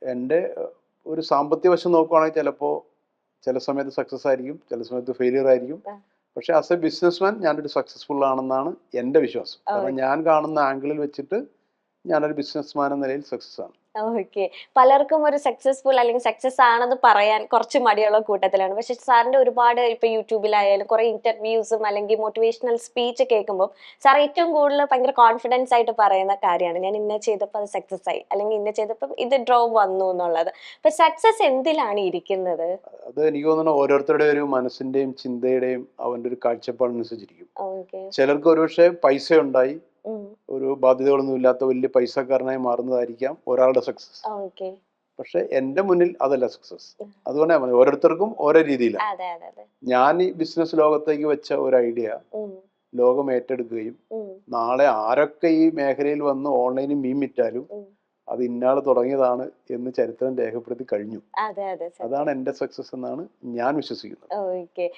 എൻ്റെ ഒരു സാമ്പത്തിക വശം നോക്കുവാണെങ്കിൽ ചിലപ്പോൾ ചില സമയത്ത് സക്സസ് ആയിരിക്കും, ചില സമയത്ത് ഫെയിലിയർ ആയിരിക്കും. പക്ഷെ ആസ് എ ബിസിനസ്മാൻ ഞാനൊരു സക്സസ്ഫുൾ ആണെന്നാണ് എൻ്റെ വിശ്വാസം. കാരണം ഞാൻ കാണുന്ന ആംഗിളിൽ വെച്ചിട്ട് ഞാനൊരു ബിസിനസ്മാൻ എന്ന നിലയിൽ സക്സസ് ആണ്. ഓക്കെ. പലർക്കും ഒരു സക്സസ്ഫുൾ അല്ലെങ്കിൽ സക്സസ് ആണെന്ന് പറയാൻ കുറച്ച് മടിയുള്ള കൂട്ടത്തിലാണ്. പക്ഷെ സാറിന്റെ ഒരുപാട് ഇപ്പൊ യൂട്യൂബിലായാലും കുറെ ഇന്റർവ്യൂസും അല്ലെങ്കിൽ മോട്ടിവേഷണൽ സ്പീച്ച് കേൾക്കുമ്പോൾ സാർ ഏറ്റവും കൂടുതൽ ഭയങ്കര കോൺഫിഡൻസ് ആയിട്ട് പറയുന്ന കാര്യമാണ് ഞാൻ ഇന്ന ചെയ്തപ്പോൾ അത് സക്സസ് ആയി, അല്ലെങ്കിൽ ഇന്ന ചെയ്തപ്പോൾ ഇത് ഡ്രോപ്പ് വന്നു എന്നുള്ളത്. അപ്പൊ സക്സസ് എന്തിലാണ് ഇരിക്കുന്നത്? അത് എനിക്ക് തോന്നുന്നു ഓരോരുത്തരുടെ ഒരു മനസ്സിന്റെയും ചിന്തയുടെയും അവന്റെ ഒരു കാഴ്ചപ്പാടിനനുസരിച്ചിരിക്കും. ഓക്കെ. ചിലർക്ക് ഒരുപക്ഷെ പൈസ ഉണ്ടായി ഒരു ബാധ്യതകളൊന്നും ഇല്ലാത്ത വലിയ പൈസക്കാരനായി മാറുന്നതായിരിക്കാം ഒരാളുടെ സക്സസ്. ഓക്കെ. പക്ഷെ എന്റെ മുന്നിൽ അതല്ല സക്സസ്. അതുകൊണ്ട് ഞാൻ പറഞ്ഞു, ഓരോരുത്തർക്കും ഓരോ രീതിയിലാണ്. അതെ അതെ അതെ. ഞാൻ ഈ ബിസിനസ് ലോകത്തേക്ക് വെച്ച ഒരു ഐഡിയ ലോകം ഏറ്റെടുക്കുകയും നാളെ ആരൊക്കെ ഈ മേഖലയിൽ വന്ന് ഓൺലൈനിൽ മീൻ വിറ്റാലും അത് ഇന്നാള് തുടങ്ങിയതാണ് എന്ന് ചരിത്രം രേഖപ്പെടുത്തി കഴിഞ്ഞു. അതെ അതെ. അതാണ് എന്റെ സക്സസ് എന്നാണ് ഞാൻ വിശ്വസിക്കുന്നത്. ഓക്കെ.